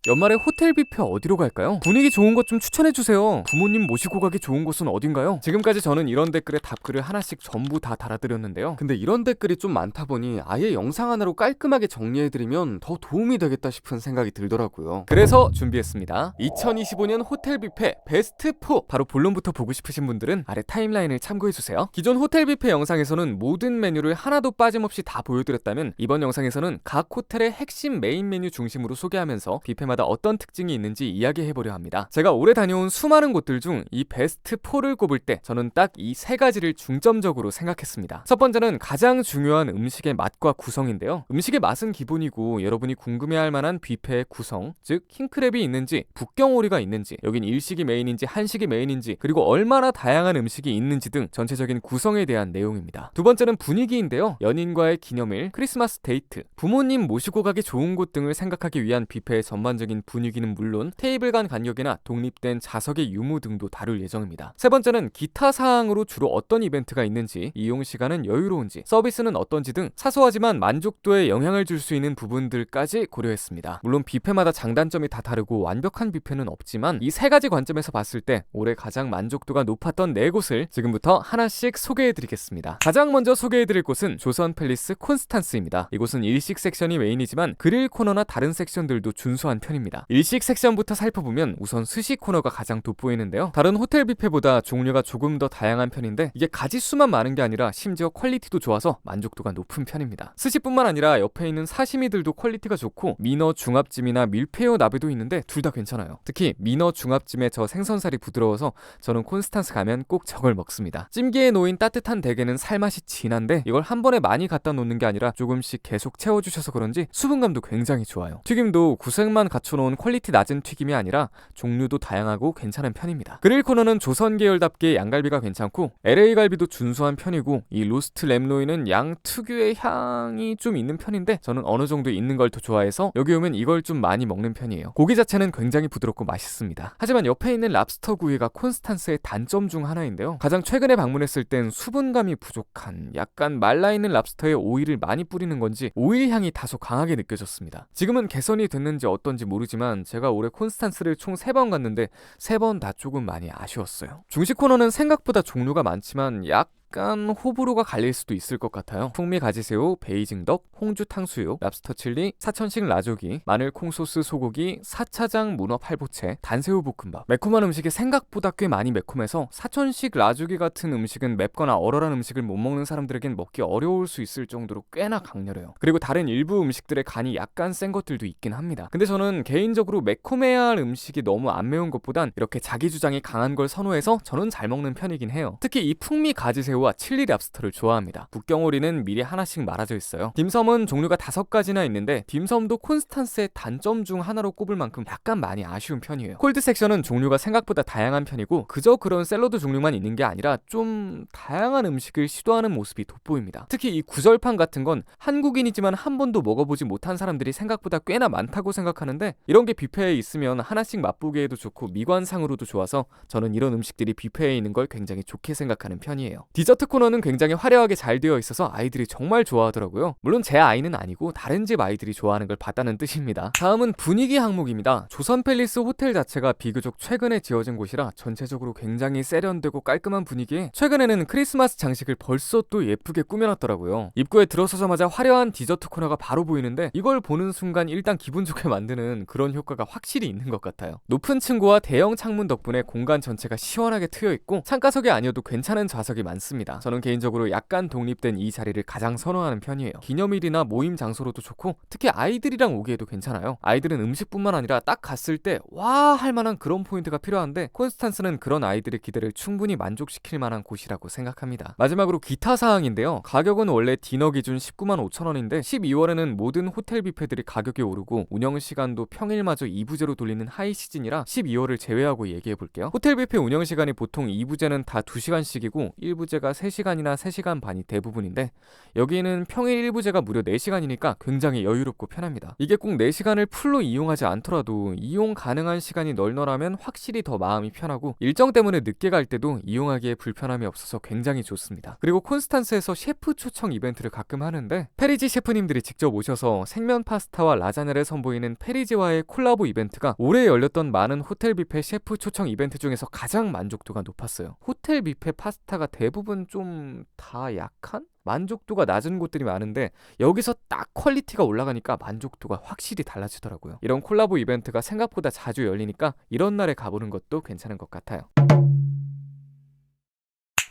연말에 호텔 뷔페 어디로 갈까요? 분위기 좋은 곳 좀 추천해주세요. 부모님 모시고 가기 좋은 곳은 어딘가요? 지금까지 저는 이런 댓글에 답글을 하나씩 전부 다 달아드렸는데요. 근데 이런 댓글이 좀 많다 보니 아예 영상 하나로 깔끔하게 정리해드리면 더 도움이 되겠다 싶은 생각이 들더라고요. 그래서 준비했습니다. 2025년 호텔 뷔페 베스트 4. 바로 본론부터 보고 싶으신 분들은 아래 타임라인을 참고해주세요. 기존 호텔 뷔페 영상에서는 모든 메뉴를 하나도 빠짐없이 다 보여드렸다면 이번 영상에서는 각 호텔의 핵심 메인 메뉴 중심으로 소개하면서 뷔페마다 어떤 특징이 있는지 이야기해보려 합니다. 제가 올해 다녀온 수많은 곳들 중 이 베스트 4를 꼽을 때 저는 딱 이 세 가지를 중점적으로 생각했습니다. 첫 번째는 가장 중요한 음식의 맛과 구성인데요. 음식의 맛은 기본이고 여러분이 궁금해할 만한 뷔페의 구성, 즉 킹크랩이 있는지, 북경오리가 있는지, 여긴 일식이 메인인지 한식이 메인인지, 그리고 얼마나 다양한 음식이 있는지 등 전체적인 구성에 대한 내용입니다. 두 번째는 분위기인데요. 연인과의 기념일, 크리스마스 데이트, 부모님 모시고 가기 좋은 곳 등을 생각하기 위한 뷔페의 전반적인 분위기는 물론 테이블 간 간격이나 독립된 좌석의 유무 등도 다룰 예정입니다. 세 번째는 기타 사항으로 주로 어떤 이벤트가 있는지, 이용 시간은 여유로운지, 서비스는 어떤지 등 사소하지만 만족도에 영향을 줄 수 있는 부분들까지 고려했습니다. 물론 뷔페마다 장단점이 다 다르고 완벽한 뷔페는 없지만 이 세 가지 관점에서 봤을 때 올해 가장 만족도가 높았던 네 곳을 지금부터 하나씩 소개해드리겠습니다. 가장 먼저 소개해드릴 곳은 조선 팰리스 콘스탄스입니다. 이곳은 일식 섹션이 메인이지만 그릴 코너나 다른 섹션들도 준수한 편입니다. 일식 섹션부터 살펴보면 우선 스시 코너가 가장 돋보이는데요. 다른 호텔 뷔페보다 종류가 조금 더 다양한 편인데 이게 가짓수만 많은 게 아니라 심지어 퀄리티도 좋아서 만족도가 높은 편입니다. 스시뿐만 아니라 옆에 있는 사시미들도 퀄리티가 좋고 민어 중합찜이나 밀푀어 나베도 있는데 둘 다 괜찮아요. 특히 민어 중합찜의 저 생선살이 부드러워서 저는 콘스탄스 가면 꼭 저걸 먹습니다. 찜기에 놓인 따뜻한 대게는 살맛이 진한데 이걸 한 번에 많이 갖다 놓는 게 아니라 조금씩 계속 채워주셔서 그런지 수분감도 굉장히 좋아요. 튀김도 구색만 갖춰놓은 퀄리티 낮은 튀김이 아니라 종류도 다양하고 괜찮은 편입니다. 그릴 코너는 조선 계열답게 양갈비가 괜찮고 LA 갈비도 준수한 편이고 이 로스트 램로이는 양 특유의 향이 좀 있는 편인데 저는 어느 정도 있는 걸 더 좋아해서 여기 오면 이걸 좀 많이 먹는 편이에요. 고기 자체는 굉장히 부드럽고 맛있습니다. 하지만 옆에 있는 랍스터 구이가 콘스탄스의 단점 중 하나인데요. 가장 최근에 방문했을 땐 수분감이 부족한 약간 말라있는 랍스터에 오일을 많이 뿌리는 건지 오일 향이 다소 강하게 느껴졌습니다. 지금은 개선이 됐는지 어떤지 모르지만 제가 올해 콘스탄스를 총 3번 갔는데 3번 다 조금 많이 아쉬웠어요. 중식 코너는 생각보다 종류가 많지만 약간 호불호가 갈릴 수도 있을 것 같아요. 풍미 가지새우, 베이징덕, 홍주 탕수육, 랍스터 칠리, 사천식 라조기, 마늘 콩소스 소고기, 사차장 문어 팔보채, 단새우 볶음밥. 매콤한 음식이 생각보다 꽤 많이 매콤해서 사천식 라조기 같은 음식은 맵거나 얼얼한 음식을 못 먹는 사람들에겐 먹기 어려울 수 있을 정도로 꽤나 강렬해요. 그리고 다른 일부 음식들의 간이 약간 센 것들도 있긴 합니다. 근데 저는 개인적으로 매콤해야 할 음식이 너무 안 매운 것보단 이렇게 자기 주장이 강한 걸 선호해서 저는 잘 먹는 편이긴 해요. 특히 이 풍미 가지새우와 칠리 랍스터를 좋아합니다. 북경오리는 미리 하나씩 말아져 있어요. 딤섬은 종류가 5가지나 있는데 딤섬도 콘스탄스의 단점 중 하나로 꼽을 만큼 약간 많이 아쉬운 편이에요. 콜드 섹션은 종류가 생각보다 다양한 편이고 그저 그런 샐러드 종류만 있는 게 아니라 좀 다양한 음식을 시도하는 모습이 돋보입니다. 특히 이 구절판 같은 건 한국인이지만 한 번도 먹어보지 못한 사람들이 생각보다 꽤나 많다고 생각하는데 이런 게 뷔페에 있으면 하나씩 맛보기에도 좋고 미관상으로도 좋아서 저는 이런 음식들이 뷔페에 있는 걸 굉장히 좋게 생각하는 편이에요. 디저트 코너는 굉장히 화려하게 잘 되어 있어서 아이들이 정말 좋아하더라고요. 물론 제 아이는 아니고 다른 집 아이들이 좋아하는 걸 봤다는 뜻입니다. 다음은 분위기 항목입니다. 조선 팰리스 호텔 자체가 비교적 최근에 지어진 곳이라 전체적으로 굉장히 세련되고 깔끔한 분위기에 최근에는 크리스마스 장식을 벌써 또 예쁘게 꾸며놨더라고요. 입구에 들어서자마자 화려한 디저트 코너가 바로 보이는데 이걸 보는 순간 일단 기분 좋게 만드는 그런 효과가 확실히 있는 것 같아요. 높은 층고와 대형 창문 덕분에 공간 전체가 시원하게 트여있고 창가석이 아니어도 괜찮은 좌석이 많습니다. 저는 개인적으로 약간 독립된 이 자리를 가장 선호하는 편이에요. 기념일이나 모임 장소로도 좋고 특히 아이들이랑 오기에도 괜찮아요. 아이들은 음식뿐만 아니라 딱 갔을 때 와 할만한 그런 포인트가 필요한데 콘스탄스는 그런 아이들의 기대를 충분히 만족시킬 만한 곳이라고 생각합니다. 마지막으로 기타 사항인데요. 가격은 원래 디너 기준 19만 5천 원인데 12월에는 모든 호텔 뷔페들이 가격이 오르고 운영시간도 평일마저 2부제로 돌리는 하이 시즌이라 12월을 제외하고 얘기해볼게요. 호텔 뷔페 운영시간이 보통 2부제는 다 2시간씩이고 1부제가 시간대가 3시간이나 3시간 반이 대부분인데 여기는 평일 일부제가 무려 4시간이니까 굉장히 여유롭고 편합니다. 이게 꼭 4시간을 풀로 이용하지 않더라도 이용 가능한 시간이 널널하면 확실히 더 마음이 편하고 일정 때문에 늦게 갈 때도 이용하기에 불편함이 없어서 굉장히 좋습니다. 그리고 콘스탄스에서 셰프 초청 이벤트를 가끔 하는데 페리지 셰프님들이 직접 오셔서 생면 파스타와 라자냐를 선보이는 페리지와의 콜라보 이벤트가 올해 열렸던 많은 호텔 뷔페 셰프 초청 이벤트 중에서 가장 만족도가 높았어요. 호텔 뷔페 파스타가 대부분 좀 다 약한? 만족도가 낮은 곳들이 많은데 여기서 딱 퀄리티가 올라가니까 만족도가 확실히 달라지더라고요. 이런 콜라보 이벤트가 생각보다 자주 열리니까 이런 날에 가보는 것도 괜찮은 것 같아요.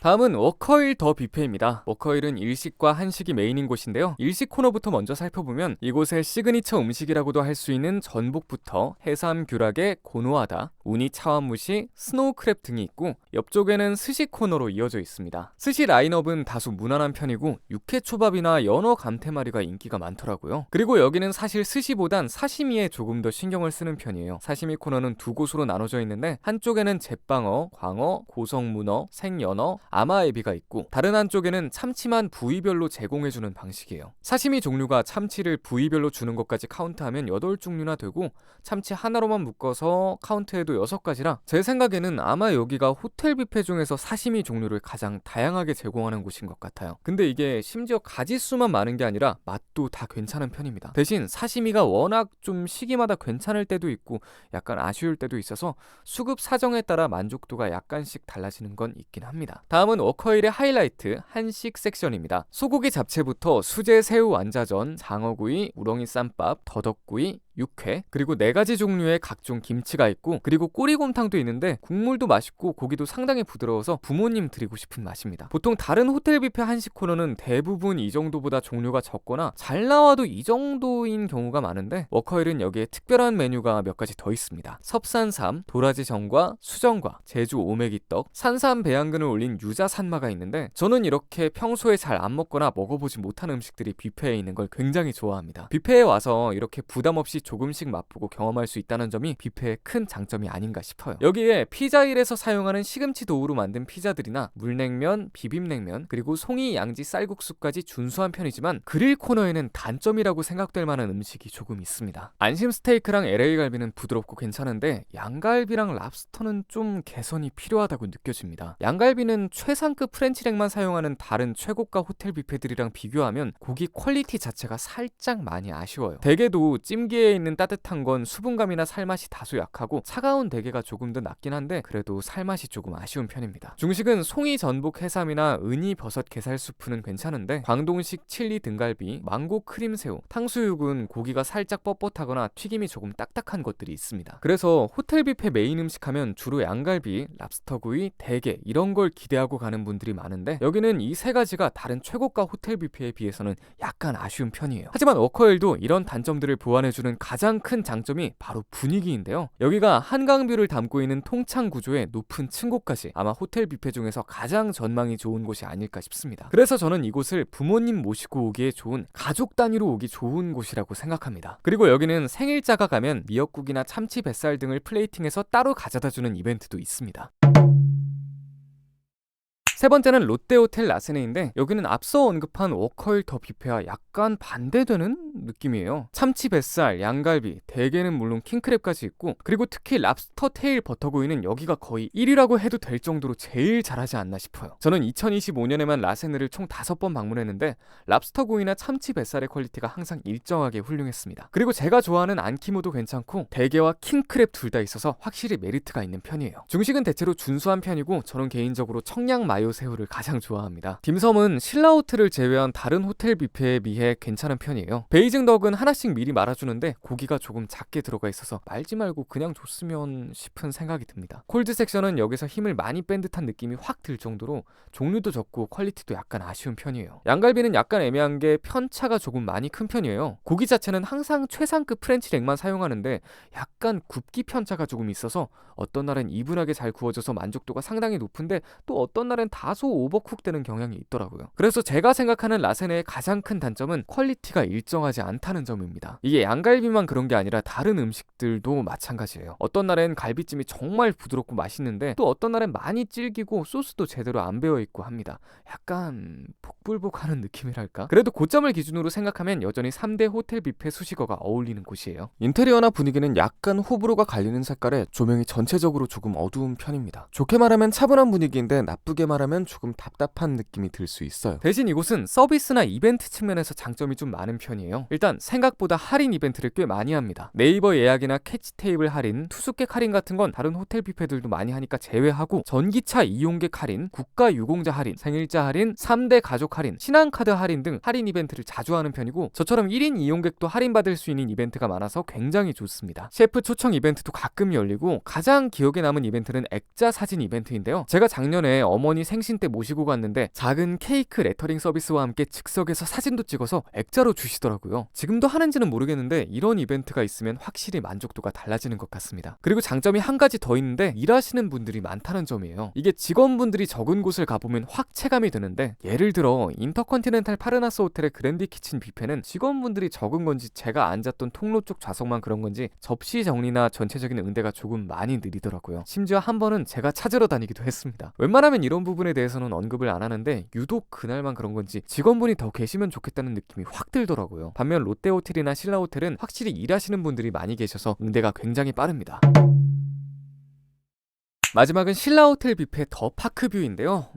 다음은 워커힐 더 뷔페입니다. 워커힐은 일식과 한식이 메인인 곳인데요. 일식 코너부터 먼저 살펴보면 이곳의 시그니처 음식이라고도 할 수 있는 전복부터 해삼 귤하게 고노하다, 우니 차완무시, 스노우 크랩 등이 있고 옆쪽에는 스시 코너로 이어져 있습니다. 스시 라인업은 다소 무난한 편이고 육회초밥이나 연어 감태마리가 인기가 많더라고요. 그리고 여기는 사실 스시보단 사시미에 조금 더 신경을 쓰는 편이에요. 사시미 코너는 두 곳으로 나눠져 있는데 한쪽에는 제빵어, 광어, 고성문어, 생연어, 아마에비가 있고 다른 한쪽에는 참치만 부위별로 제공해주는 방식이에요. 사시미 종류가 참치를 부위별로 주는 것까지 카운트하면 8종류나 되고 참치 하나로만 묶어서 카운트해도 6가지라 제 생각에는 아마 여기가 호텔 뷔페 중에서 사시미 종류를 가장 다양하게 제공하는 곳인 것 같아요. 근데 이게 심지어 가지수만 많은 게 아니라 맛도 다 괜찮은 편입니다. 대신 사시미가 워낙 좀 시기마다 괜찮을 때도 있고 약간 아쉬울 때도 있어서 수급 사정에 따라 만족도가 약간씩 달라지는 건 있긴 합니다. 다음은 워커힐의 하이라이트 한식 섹션입니다. 소고기 잡채부터 수제 새우 완자전, 장어구이, 우렁이 쌈밥, 더덕구이, 육회, 그리고 4가지 종류의 각종 김치가 있고 그리고 꼬리곰탕도 있는데 국물도 맛있고 고기도 상당히 부드러워서 부모님 드리고 싶은 맛입니다. 보통 다른 호텔 뷔페 한식 코너는 대부분 이 정도보다 종류가 적거나 잘 나와도 이 정도인 경우가 많은데 워커힐은 여기에 특별한 메뉴가 몇 가지 더 있습니다. 섭산삼, 도라지 전과, 수정과, 제주 오메기떡, 산삼 배양근을 올린 유자 산마가 있는데 저는 이렇게 평소에 잘 안 먹거나 먹어보지 못한 음식들이 뷔페에 있는 걸 굉장히 좋아합니다. 뷔페에 와서 이렇게 부담 없이 조금씩 맛보고 경험할 수 있다는 점이 뷔페의 큰 장점이 아닌가 싶어요. 여기에 피자일에서 사용하는 시금치 도우로 만든 피자들이나 물냉면, 비빔냉면, 그리고 송이 양지 쌀국수까지 준수한 편이지만 그릴 코너에는 단점이라고 생각될 만한 음식이 조금 있습니다. 안심 스테이크랑 LA 갈비는 부드럽고 괜찮은데 양갈비랑 랍스터는 좀 개선이 필요하다고 느껴집니다. 양갈비는 최상급 프렌치렉만 사용하는 다른 최고가 호텔 뷔페들이랑 비교하면 고기 퀄리티 자체가 살짝 많이 아쉬워요. 대게도 찜기에 있는 따뜻한 건 수분감이나 살맛이 다소 약하고 차가운 대게가 조금 더 낫긴 한데 그래도 살맛이 조금 아쉬운 편입니다. 중식은 송이 전복 해삼이나 은이 버섯 게살 수프는 괜찮은데 광동식 칠리 등갈비, 망고 크림새우, 탕수육은 고기가 살짝 뻣뻣하거나 튀김이 조금 딱딱한 것들이 있습니다. 그래서 호텔 뷔페 메인 음식 하면 주로 양갈비, 랍스터구이, 대게 이런 걸 기대하고 가는 분들이 많은데 여기는 이 3가지가 다른 최고가 호텔 뷔페에 비해서는 약간 아쉬운 편이에요. 하지만 워커힐도 이런 단점들을 보완해주는 가장 큰 장점이 바로 분위기인데요. 여기가 한강뷰를 담고 있는 통창 구조의 높은 층고까지 아마 호텔 뷔페 중에서 가장 전망이 좋은 곳이 아닐까 싶습니다. 그래서 저는 이곳을 부모님 모시고 오기에 좋은 가족 단위로 오기 좋은 곳이라고 생각합니다. 그리고 여기는 생일자가 가면 미역국이나 참치 뱃살 등을 플레이팅해서 따로 가져다주는 이벤트도 있습니다. 세 번째는 롯데호텔 라스네인데 여기는 앞서 언급한 워커힐 더 뷔페와 약간 반대되는 느낌이에요. 참치 뱃살, 양갈비, 대게는 물론 킹크랩까지 있고 그리고 특히 랍스터 테일 버터구이는 여기가 거의 1위라고 해도 될 정도로 제일 잘하지 않나 싶어요. 저는 2025년에만 라스네를 총 5번 방문했는데 랍스터구이나 참치 뱃살의 퀄리티가 항상 일정하게 훌륭했습니다. 그리고 제가 좋아하는 안키무도 괜찮고 대게와 킹크랩 둘 다 있어서 확실히 메리트가 있는 편이에요. 중식은 대체로 준수한 편이고 저는 개인적으로 청양 마요 새우를 가장 좋아합니다. 딤섬은 신라호텔을 제외한 다른 호텔 뷔페에 비해 괜찮은 편이에요. 베이징 덕은 하나씩 미리 말아주는데 고기가 조금 작게 들어가 있어서 말지 말고 그냥 줬으면 싶은 생각이 듭니다. 콜드 섹션은 여기서 힘을 많이 뺀 듯한 느낌이 확 들 정도로 종류도 적고 퀄리티도 약간 아쉬운 편이에요. 양갈비는 약간 애매한 게 편차가 조금 많이 큰 편이에요. 고기 자체는 항상 최상급 프렌치렉만 사용하는데 약간 굽기 편차가 조금 있어서 어떤 날은 이분하게 잘 구워져서 만족도가 상당히 높은데 또 어떤 날은 다소 오버쿡되는 경향이 있더라고요. 그래서 제가 생각하는 라세네의 가장 큰 단점은 퀄리티가 일정하지 않다는 점입니다. 이게 양갈비만 그런 게 아니라 다른 음식들도 마찬가지예요. 어떤 날엔 갈비찜이 정말 부드럽고 맛있는데 또 어떤 날엔 많이 질기고 소스도 제대로 안 배어있고 합니다. 약간 복불복하는 느낌이랄까? 그래도 고점을 기준으로 생각하면 여전히 3대 호텔 뷔페 수식어가 어울리는 곳이에요. 인테리어나 분위기는 약간 호불호가 갈리는 색깔에 조명이 전체적으로 조금 어두운 편입니다. 좋게 말하면 차분한 분위기인데 나쁘게 말하면 조금 답답한 느낌이 들 수 있어요. 대신 이곳은 서비스나 이벤트 측면에서 장점이 좀 많은 편이에요. 일단 생각보다 할인 이벤트를 꽤 많이 합니다. 네이버 예약이나 캐치 테이블 할인, 투숙객 할인 같은 건 다른 호텔 뷔페들도 많이 하니까 제외하고 전기차 이용객 할인, 국가 유공자 할인, 생일자 할인, 3대 가족 할인, 신한카드 할인 등 할인 이벤트를 자주 하는 편이고 저처럼 1인 이용객도 할인받을 수 있는 이벤트가 많아서 굉장히 좋습니다. 셰프 초청 이벤트도 가끔 열리고 가장 기억에 남은 이벤트는 액자 사진 이벤트인데요. 제가 작년에 어머니 생신 때 모시고 갔는데 작은 케이크 레터링 서비스와 함께 즉석에서 사진도 찍어서 액자로 주시더라고요. 지금도 하는지는 모르겠는데 이런 이벤트가 있으면 확실히 만족도가 달라지는 것 같습니다. 그리고 장점이 한 가지 더 있는데 일하시는 분들이 많다는 점이에요. 이게 직원분들이 적은 곳을 가보면 확 체감이 드는데 예를 들어 인터컨티넨탈 파르나스 호텔의 그랜디 키친 뷔페는 직원분들이 적은 건지 제가 앉았던 통로 쪽 좌석만 그런 건지 접시 정리나 전체적인 응대가 조금 많이 느리더라고요. 심지어 한 번은 제가 찾으러 다니기도 했습니다. 웬만하면 이런 부분에 대해서는 언급을 안 하는데 유독 그날만 그런 건지 직원분이 더 계시면 좋겠다는 느낌이 확 들더라고요. 반면 롯데호텔이나 신라호텔은 확실히 일하시는 분들이 많이 계셔서 응대가 굉장히 빠릅니다. 마지막은 신라호텔 뷔페 더 파크뷰인데요.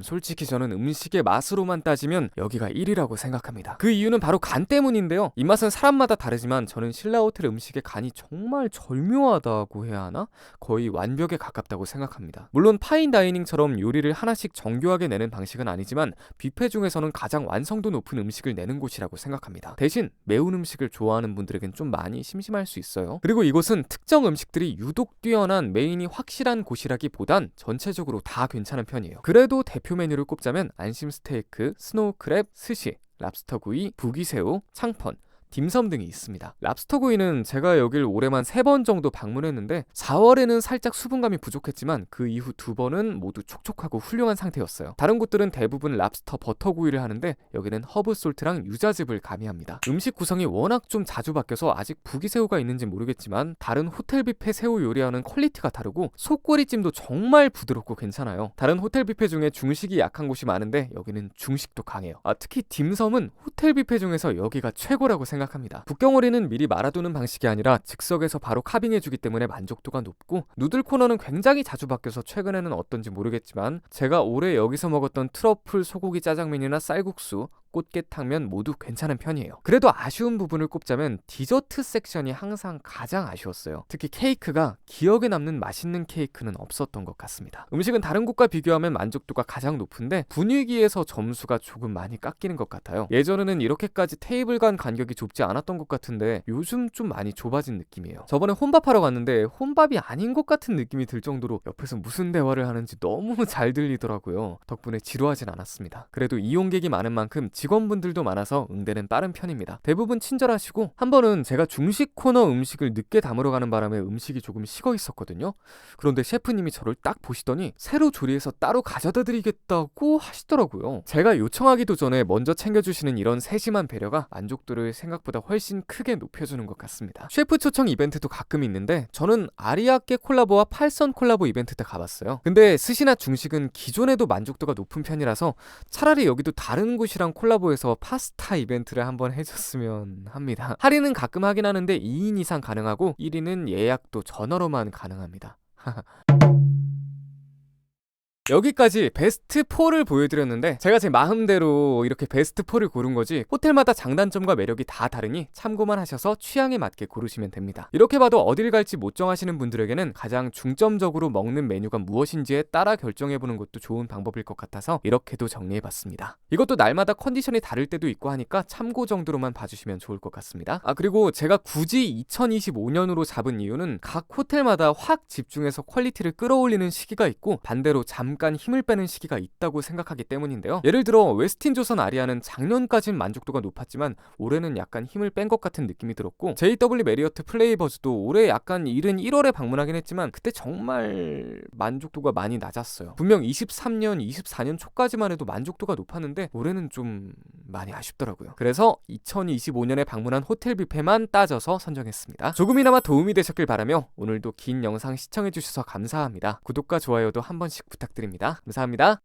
솔직히 저는 음식의 맛으로만 따지면 여기가 1위라고 생각합니다. 그 이유는 바로 간 때문인데요. 입맛은 사람마다 다르지만 저는 신라호텔 음식의 간이 정말 절묘하다고 해야 하나? 거의 완벽에 가깝다고 생각합니다. 물론 파인다이닝처럼 요리를 하나씩 정교하게 내는 방식은 아니지만 뷔페 중에서는 가장 완성도 높은 음식을 내는 곳이라고 생각합니다. 대신 매운 음식을 좋아하는 분들에겐 좀 많이 심심할 수 있어요. 그리고 이곳은 특정 음식들이 유독 뛰어난 메인이 확실한 곳이라기보단 전체적으로 다 괜찮은 편이에요. 그래도 대표 메뉴를 꼽자면 안심 스테이크, 스노우 크랩, 스시, 랍스터 구이, 부기새우, 창펀, 딤섬 등이 있습니다. 랍스터 구이는 제가 여길 올해만 3번 정도 방문했는데 4월에는 살짝 수분감이 부족했지만 그 이후 2번은 모두 촉촉하고 훌륭한 상태였어요. 다른 곳들은 대부분 랍스터 버터 구이를 하는데 여기는 허브 솔트랑 유자즙을 가미합니다. 음식 구성이 워낙 좀 자주 바뀌어서 아직 부기새우가 있는지 모르겠지만 다른 호텔 뷔페 새우 요리와는 퀄리티가 다르고 속꼬리찜도 정말 부드럽고 괜찮아요. 다른 호텔 뷔페 중에 중식이 약한 곳이 많은데 여기는 중식도 강해요. 특히 딤섬은 호텔 뷔페 중에서 여기가 최고라고 생각합니다. 북경오리는 미리 말아두는 방식이 아니라 즉석에서 바로 카빙해주기 때문에 만족도가 높고 누들 코너는 굉장히 자주 바뀌어서 최근에는 어떤지 모르겠지만 제가 올해 여기서 먹었던 트러플 소고기 짜장면이나 쌀국수, 꽃게탕면 모두 괜찮은 편이에요. 그래도 아쉬운 부분을 꼽자면 디저트 섹션이 항상 가장 아쉬웠어요. 특히 케이크가 기억에 남는 맛있는 케이크는 없었던 것 같습니다. 음식은 다른 곳과 비교하면 만족도가 가장 높은데 분위기에서 점수가 조금 많이 깎이는 것 같아요. 예전에는 이렇게까지 테이블 간 간격이 좁지 않았던 것 같은데 요즘 좀 많이 좁아진 느낌이에요. 저번에 혼밥하러 갔는데 혼밥이 아닌 것 같은 느낌이 들 정도로 옆에서 무슨 대화를 하는지 너무 잘 들리더라고요. 덕분에 지루하진 않았습니다. 그래도 이용객이 많은 만큼 직원분들도 많아서 응대는 빠른 편입니다. 대부분 친절하시고 한 번은 제가 중식 코너 음식을 늦게 담으러 가는 바람에 음식이 조금 식어 있었거든요. 그런데 셰프님이 저를 딱 보시더니 새로 조리해서 따로 가져다 드리겠다고 하시더라고요. 제가 요청하기도 전에 먼저 챙겨주시는 이런 세심한 배려가 만족도를 생각보다 훨씬 크게 높여주는 것 같습니다. 셰프 초청 이벤트도 가끔 있는데 저는 아리아케 콜라보와 팔선 콜라보 이벤트 때 가봤어요. 근데 스시나 중식은 기존에도 만족도가 높은 편이라서 차라리 여기도 다른 곳이랑 콜라보해서 파스타 이벤트를 한번 해줬으면 합니다. 할인은 가끔 하긴 하는데 2인 이상 가능하고 1인은 예약도 전화로만 가능합니다. 여기까지 베스트 4를 보여드렸는데 제가 제 마음대로 이렇게 베스트 4를 고른 거지 호텔마다 장단점과 매력이 다 다르니 참고만 하셔서 취향에 맞게 고르시면 됩니다. 이렇게 봐도 어딜 갈지 못 정하시는 분들에게는 가장 중점적으로 먹는 메뉴가 무엇인지에 따라 결정해보는 것도 좋은 방법일 것 같아서 이렇게도 정리해봤습니다. 이것도 날마다 컨디션이 다를 때도 있고 하니까 참고 정도로만 봐주시면 좋을 것 같습니다. 그리고 제가 굳이 2025년으로 잡은 이유는 각 호텔마다 확 집중해서 퀄리티를 끌어올리는 시기가 있고 반대로 잠깐 잠깐 힘을 빼는 시기가 있다고 생각하기 때문인데요. 예를 들어 웨스틴 조선 아리아는 작년까진 만족도가 높았지만 올해는 약간 힘을 뺀 것 같은 느낌이 들었고, JW 메리어트 플레이버즈도 올해 약간 이른 1월에 방문하긴 했지만 그때 정말 만족도가 많이 낮았어요. 분명 23년, 24년 초까지만 해도 만족도가 높았는데 올해는 좀 많이 아쉽더라고요. 그래서 2025년에 방문한 호텔 뷔페만 따져서 선정했습니다. 조금이나마 도움이 되셨길 바라며 오늘도 긴 영상 시청해주셔서 감사합니다. 구독과 좋아요도 한 번씩 부탁드립니다. 감사합니다.